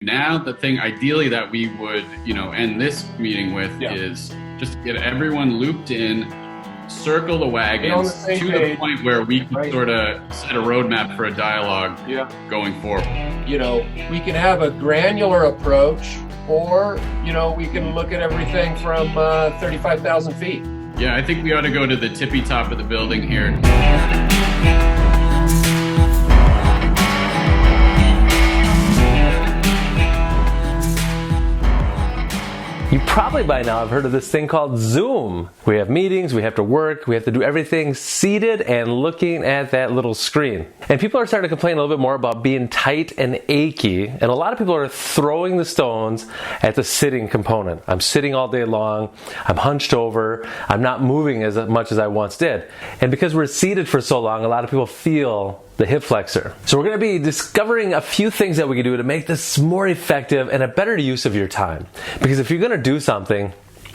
Now the thing ideally that we would, end this meeting with is just get everyone looped in, circle the wagons to the point where we can sort of set a roadmap for a dialogue going forward. We can have a granular approach, or, we can look at everything from 35,000 feet. Yeah, I think we ought to go to the tippy top of the building here. You probably by now have heard of this thing called Zoom. We have meetings, we have to work, we have to do everything seated and looking at that little screen. And people are starting to complain a little bit more about being tight and achy, and a lot of people are throwing the stones at the sitting component. I'm sitting all day long, I'm hunched over, I'm not moving as much as I once did. And because we're seated for so long, a lot of people feel the hip flexor. So we're going to be discovering a few things that we can do to make this more effective and a better use of your time. Because if you're going to do something,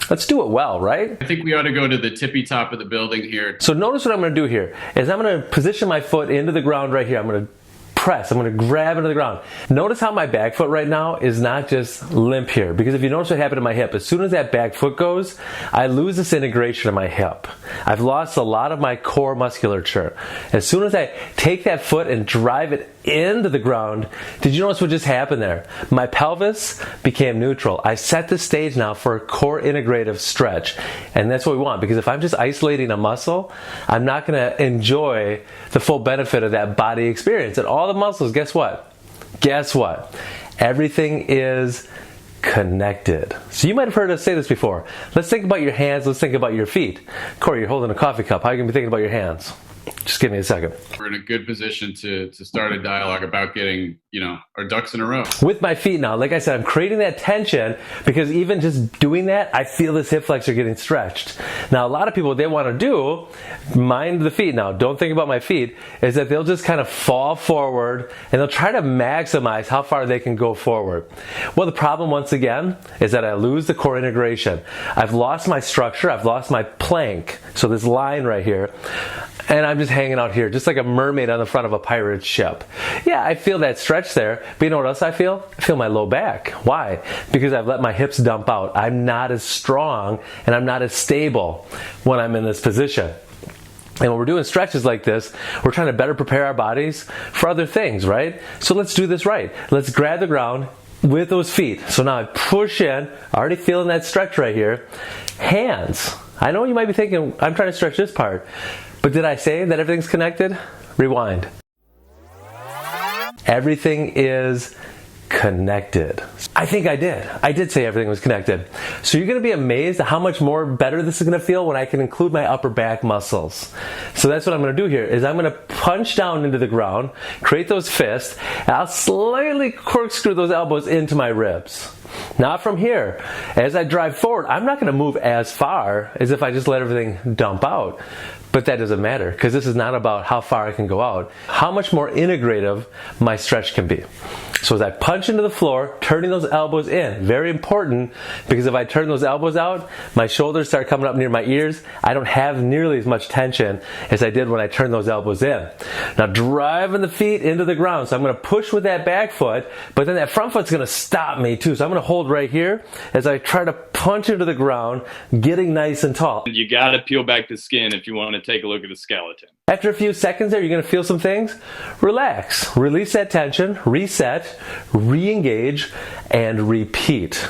let's do it well, right? I think we ought to go to the tippy top of the building here. So notice what I'm going to do here is I'm going to position my foot into the ground right here. I'm going to press. I'm going to grab into the ground. Notice how my back foot right now is not just limp here, because if you notice what happened to my hip, as soon as that back foot goes, I lose this integration of my hip. I've lost a lot of my core musculature. As soon as I take that foot and drive it into the ground, did you notice what just happened there? My pelvis became neutral. I set the stage now for a core integrative stretch, and that's what we want, because if I'm just isolating a muscle, I'm not going to enjoy the full benefit of that body experience. And all the muscles, guess what? Everything is connected. So you might have heard us say this before. Let's think about your hands, let's think about your feet. Corey, you're holding a coffee cup. How are you going to be thinking about your hands? Just give me a second. We're in a good position to start a dialogue about getting, our ducks in a row. With my feet now, like I said, I'm creating that tension because even just doing that, I feel this hip flexor getting stretched. Now, a lot of people, what they want to do, mind the feet now, don't think about my feet, is that they'll just kind of fall forward and they'll try to maximize how far they can go forward. Well, the problem, once again, is that I lose the core integration. I've lost my structure, I've lost my plank, so this line right here, and I'm just hanging out here, just like a mermaid on the front of a pirate ship. Yeah, I feel that stretch there, but you know what else I feel? I feel my low back. Why? Because I've let my hips dump out. I'm not as strong and I'm not as stable when I'm in this position. And when we're doing stretches like this, we're trying to better prepare our bodies for other things, right? So let's do this right. Let's grab the ground with those feet. So now I push in, already feeling that stretch right here. Hands. I know you might be thinking, I'm trying to stretch this part. But did I say that everything's connected? Rewind. Everything is connected. I think I did. I did say everything was connected. So you're going to be amazed at how much more better this is going to feel when I can include my upper back muscles. So that's what I'm going to do here is I'm going to punch down into the ground, create those fists, and I'll slightly corkscrew those elbows into my ribs. Now from here, as I drive forward, I'm not going to move as far as if I just let everything dump out. But that doesn't matter, because this is not about how far I can go out, how much more integrative my stretch can be. So as I punch into the floor, turning those elbows in, very important, because if I turn those elbows out, my shoulders start coming up near my ears. I don't have nearly as much tension as I did when I turned those elbows in. Now driving the feet into the ground. So I'm going to push with that back foot, but then that front foot's going to stop me too. So I'm going to hold right here as I try to punch into the ground, getting nice and tall. You got to peel back the skin if you want to take a look at the skeleton. After a few seconds there, you're going to feel some things. Relax, release that tension, reset, re-engage, and repeat.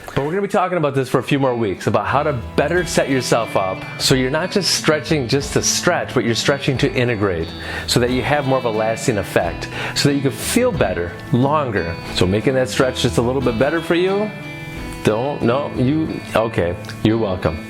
But we're going to be talking about this for a few more weeks, about how to better set yourself up so you're not just stretching just to stretch, but you're stretching to integrate so that you have more of a lasting effect, so that you can feel better, longer. So making that stretch just a little bit better for you? Okay, you're welcome.